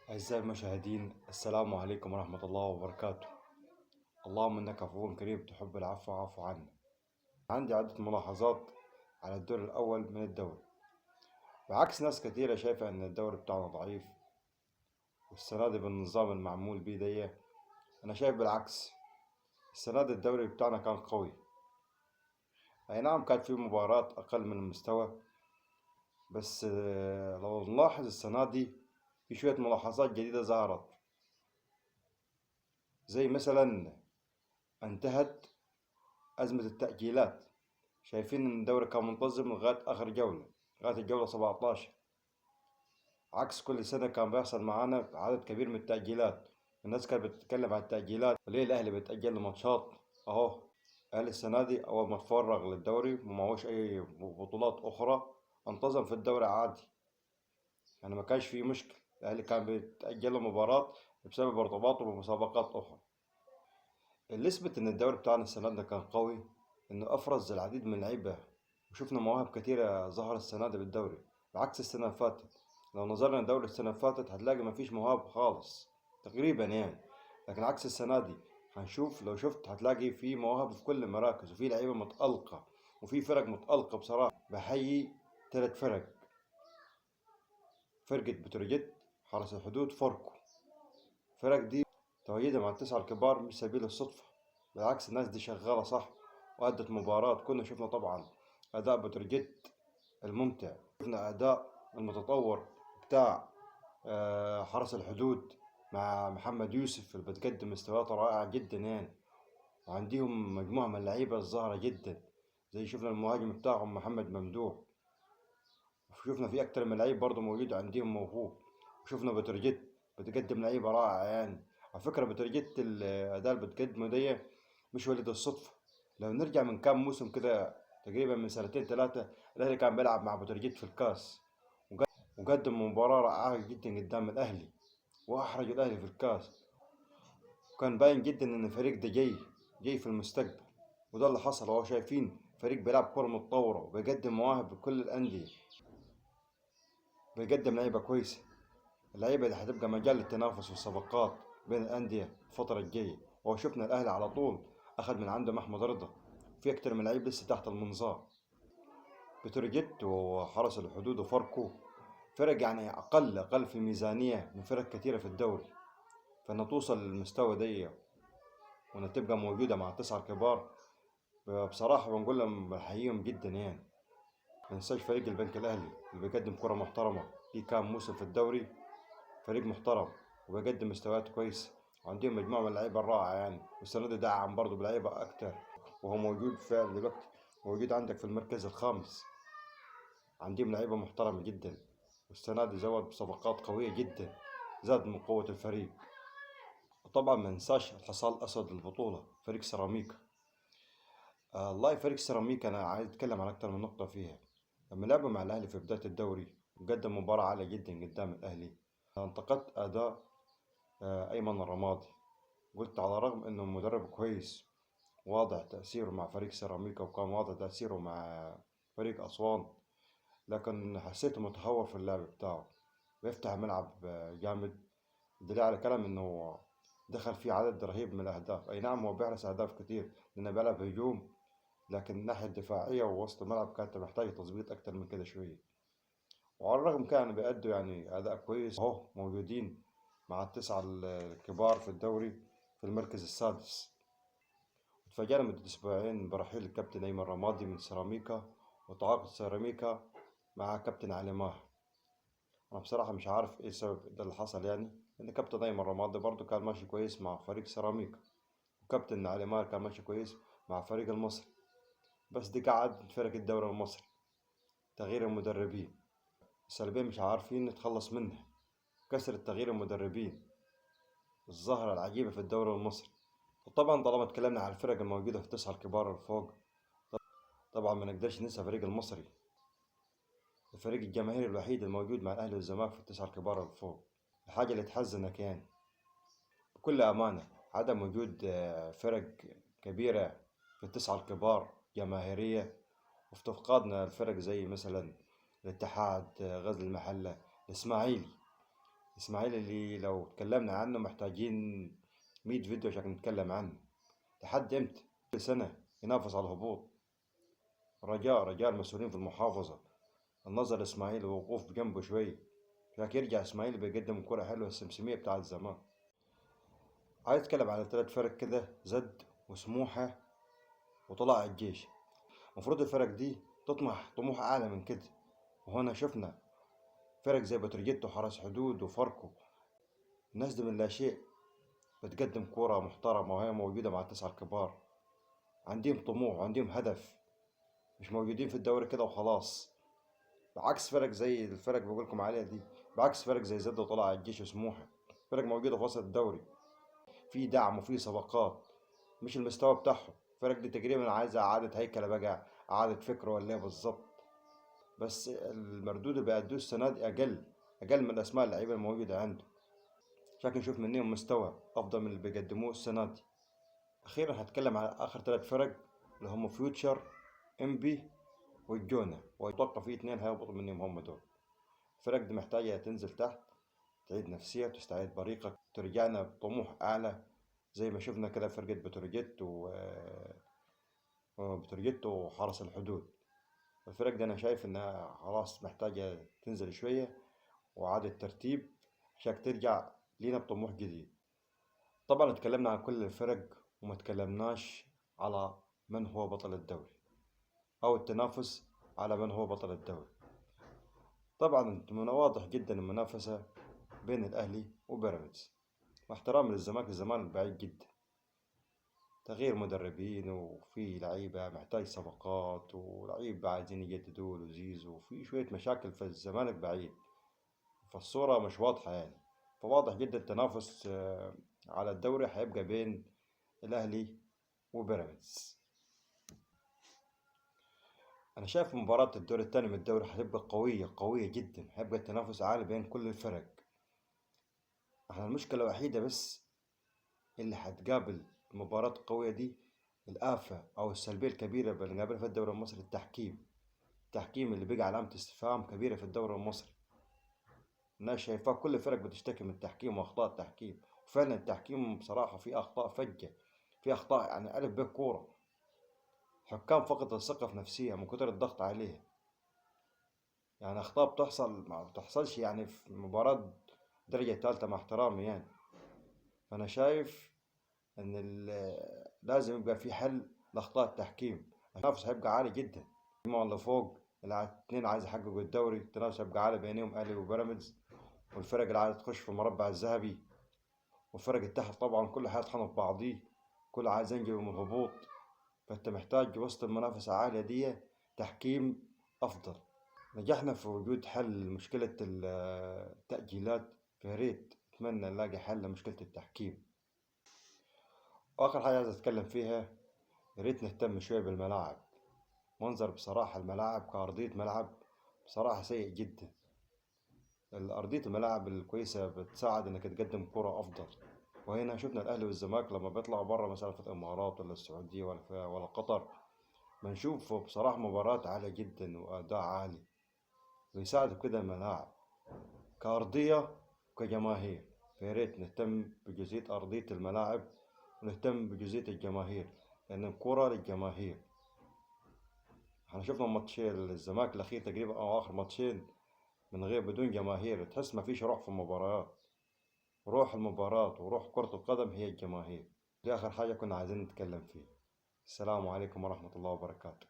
أعزائي المشاهدين، السلام عليكم ورحمة الله وبركاته. اللهم إنك عفو كريم تحب العفو فاعف عنا. عندي عدة ملاحظات على الدور الأول من الدوري. بعكس ناس كثيرة شايفة إن الدوري بتاعنا ضعيف والسنة دي بالنظام المعمول بيه دي، أنا شايف بالعكس. السنة دي الدوري بتاعنا كان قوي. أي نعم كان في مباراة أقل من المستوى، بس لو نلاحظ السنة دي في شوية ملاحظات جديدة ظهرت، زي مثلا انتهت أزمة التأجيلات. شايفين إن الدوري كان منتظم لغاية آخر جولة، لغاية الجولة 17، عكس كل سنة كان بيحصل معانا عدد كبير من التأجيلات. الناس كانت بتتكلم عن التأجيلات وليه الأهلي بيتأجل ماتشات. أهو الأهلي السنة دي أول ما اتفرغ للدوري ومعهوش أي بطولات أخرى انتظم في الدوري عادي، يعني ما كانش فيه مشكلة. الأهلي كان بيتأجل له مباراة بسبب ارتباطه بمسابقات أخرى. اللي يثبت إن الدوري بتاعنا السنة دي كان قوي إنه أفرز العديد من اللعيبة، وشفنا مواهب كتيرة ظهرت السنة دي بالدوري، بعكس السنة اللي فاتت. لو نظرنا لدوري السنة اللي فاتت هتلاقي مفيش مواهب خالص تقريبا يعني، لكن عكس السنة دي هنشوف. لو شفت هتلاقي في مواهب في كل المراكز وفي لعيبة متألقة وفي فرق متألقة. بصراحة بحيي ثلاث فرق: فرقة بتروجيت، حرس الحدود، فاركو. الفرق دي تواجدها مع التسعة الكبار مش سبيل الصدفة، بالعكس الناس دي شغالة صح وأدت مباراة. كنا شفنا طبعا أداء بتروجيت الممتع، شفنا أداء المتطور بتاع حرس الحدود مع محمد يوسف اللي بتقدم مستويات رائعة جدا يعني. وعندهم مجموعة من اللعيبة الظاهرة جدا، زي شفنا المهاجم بتاعهم محمد ممدوح، وشفنا في أكتر من لعيب برضه موجود عندهم موهوب. وشفنا بتروجيت بتقدم لعيبة رائعة يعني. على فكرة بتروجيت الأداء اللي بتقدمه دي مش ولد الصدفة. لو نرجع من كام موسم كده، تقريبا من سنتين ثلاثة، الأهلي كان بيلعب مع بتروجيت في الكاس وقدم مباراة رائعة جدا قدام الأهلي وأحرج الأهلي في الكاس. وكان باين جدا إن الفريق ده جاي في المستقبل، وده اللي حصل. وهو شايفين فريق بيلعب كرة متطورة وبيقدم مواهب لكل الأندية، بيقدم لعيبة كويسة. اللعيبة دي هتبقى مجال للتنافس والصفقات بين الأندية الفترة الجاية. وشفنا الأهلي على طول أخذ من عنده محمد رضا، في أكتر من لعيب لسه تحت المنظار. بتروجيت وحرس الحدود وفاركو فرق يعني أقل في الميزانية من فرق كتيرة في الدوري، فإنها توصل للمستوى دي وإنها تبقى موجودة مع التسعة الكبار، بصراحة بنقول لهم بحييهم جدا يعني. مننساش فريق البنك الأهلي اللي بيقدم كرة محترمة، في كام موسم في الدوري فريق محترم وبيقدم مستويات كويسة، وعندهم مجموعة من اللعيبة الرائعة يعني. والسنة دي دعم برضه بلعيبة أكتر، وهو موجود فعلا دلوقتي، موجود عندك في المركز الخامس. عندهم لعيبة محترمة جدا، والسنة دي زود بصفقات قوية جدا زاد من قوة الفريق. وطبعا ما ننساش الحصان الأسود للبطولة فريق سيراميكا. والله فريق سيراميكا أنا عايز أتكلم عن أكتر من نقطة فيها. لما لعبوا مع الأهلي في بداية الدوري وقدم مباراة عالية جدا قدام الأهلي، انتقدت أداء أيمن الرمادي. قلت على الرغم إنه مدرب كويس واضح تأثيره مع فريق سيراميكا وكان واضح تأثيره مع فريق أسوان، لكن حسيته متهور في اللعب بتاعه، بيفتح الملعب جامد. دليل على كلام إنه دخل فيه عدد رهيب من الأهداف. أي نعم هو بيحرز أهداف كتير لأنه بيلعب هجوم، لكن الناحية الدفاعية ووسط الملعب كانت محتاجة تظبيط أكتر من كده شوية. وعلى الرغم كانوا بيأدوا يعني أداء كويس، أهو موجودين مع التسعة الكبار في الدوري في المركز السادس. اتفاجأنا من أسبوعين برحيل الكابتن أيمن رمادي من سيراميكا وتعاقد سيراميكا مع كابتن علي ماهر. أنا بصراحة مش عارف إيه السبب ده اللي حصل يعني، لأن كابتن أيمن رمادي برضه كان ماشي كويس مع فريق سيراميكا، وكابتن علي ماهر كان ماشي كويس مع فريق المصري. بس دي قعد فرق الدوري المصري تغيير المدربين، السلبية مش عارفين نتخلص منها. كثرة تغيير المدربين الظاهرة العجيبة في الدوري المصري. وطبعا طالما اتكلمنا على الفرق الموجودة في التسعة الكبار الفوق، طبعا ما نقدرش ننسى الفريق المصري، الفريق الجماهيري الوحيد الموجود مع الأهلي والزمالك في التسعة الكبار الفوق. الحاجة اللي تحزنك يعني بكل أمانة عدم وجود فرق كبيرة في التسعة الكبار جماهيرية، وافتقادنا الفرق زي مثلا الاتحاد، غزل المحلة، الإسماعيلي. إسماعيل اللي لو اتكلمنا عنه محتاجين 100 فيديو عشان نتكلم عنه. لحد امتى؟ كل سنة ينافس على الهبوط. رجاء المسؤولين في المحافظة النظر لإسماعيل ووقوف بجنبه شوي عشان يرجع إسماعيل بيقدم كرة حلوة السمسمية بتاعت زمان. عايز أتكلم على 3 فرق كده: زد وسموحة وطلائع الجيش. المفروض الفرق دي تطمح طموح أعلى من كده. وهنا شفنا فرق زي بتروجيت وحرس حدود وفاركو، الناس دي من لا شيء بتقدم كرة محترمة وهي موجودة مع التسعة الكبار. عندهم طموح وعندهم هدف، مش موجودين في الدوري كده وخلاص. بعكس فرق زي الفرق اللي بقولكم عليها دي، بعكس فرق زي زد وطلائع الجيش وسموحة، فرق موجودة في وسط الدوري، في دعم وفي صفقات. مش المستوى بتاعهم. الفرق دي تقريبا عايزة إعادة هيكلة بقى، إعادة فكر ولا إيه بالظبط. بس المردود اللي بيأدوه السنة دي أقل من أسماء اللعيبة الموجودة عنده. شكل نشوف منهم مستوى أفضل من اللي بيقدموه السنة دي. أخيرا هتكلم على آخر 3 فرق اللي هم فيوتشر، إمبي، والجونة، ويتوقع في 2 هيهبطوا منهم هم دول. الفرق دي محتاجة تنزل تحت، تعيد نفسيها وتستعيد بريقك، ترجعنا بطموح أعلى زي ما شفنا كده فرقة بتروجيت وحرس الحدود. الفرق دي أنا شايف إنها خلاص محتاجة تنزل شوية وإعادة ترتيب عشان ترجع لينا بطموح جديد. طبعا اتكلمنا عن كل الفرق وما تكلمناش على من هو بطل الدوري أو التنافس على من هو بطل الدوري. طبعا من واضح جدا المنافسة بين الأهلي وبيراميدز، مع احترامي للزمالك، الزمالك بعيد جدا. تغيير مدربين وفي لعيبة محتاج صفقات ولعيبة عايزين يجددوا له زيزو، وفي شوية مشاكل في الزمالك بعيد، فالصورة مش واضحة يعني. فواضح جدا التنافس على الدوري هيبقى بين الأهلي وبيراميدز. أنا شايف مباراة الدور الثاني من الدوري هتبقى قوية جدا، هيبقى التنافس عالي بين كل الفرق. احنا المشكلة الوحيدة بس اللي هتقابل المباراة القوية دي، الآفة أو السلبية الكبيرة اللي بنقابلها في الدوري المصري، التحكيم اللي بقى علامة استفهام كبيرة في الدوري المصري. الناس شايفاه كل الفرق بتشتكي من التحكيم وأخطاء التحكيم، وفعلا التحكيم بصراحة في أخطاء فجة، في أخطاء يعني ألف ب كورة. حكام فقدت الثقة في نفسها من كتر الضغط عليها، يعني أخطاء بتحصل ما بتحصلش يعني في مباراة درجة ثالثة مع احترامي يعني. فأنا شايف إن لازم يبقى في حل لأخطاء التحكيم. التنافس هيبقى عالي جدا، المجموعة اللي فوق الاتنين عايز يحققوا الدوري، التنافس هيبقى عالي بينهم أهلي وبيراميدز، والفرق اللي عايزة تخش في المربع الذهبي، والفرق اللي تحت طبعا كله هيطحنوا في بعضيه، كله عايز ينجو من الهبوط. فأنت محتاج وسط المنافسة عالية دي تحكيم أفضل. نجحنا في وجود حل مشكلة التأجيلات، فياريت أتمنى نلاقي حل لمشكلة التحكيم. وآخر حاجة عايز أتكلم فيها، ياريت نهتم شوية بالملاعب. منظر بصراحة الملاعب كأرضية ملعب بصراحة سيء جدا. أرضية الملاعب الكويسة بتساعد إنك تقدم كرة أفضل. وهنا شفنا الأهلي والزمالك لما بيطلعوا برا مثلا في الإمارات ولا السعودية ولا قطر، بنشوف بصراحة مباراة عالية جدا وأداء عالي، ويساعد كده الملاعب كأرضية وكجماهير. فياريت نهتم بجزئية أرضية الملاعب ونهتم بجزئية الجماهير، لأن الكرة للجماهير. احنا شفنا ماتشين الزمالك الأخير تقريبا أو آخر ماتشين من غير بدون جماهير، تحس ما فيش روح في المباريات. روح المباراة وروح كرة القدم هي الجماهير. دي آخر حاجة كنا عايزين نتكلم فيها. السلام عليكم ورحمة الله وبركاته.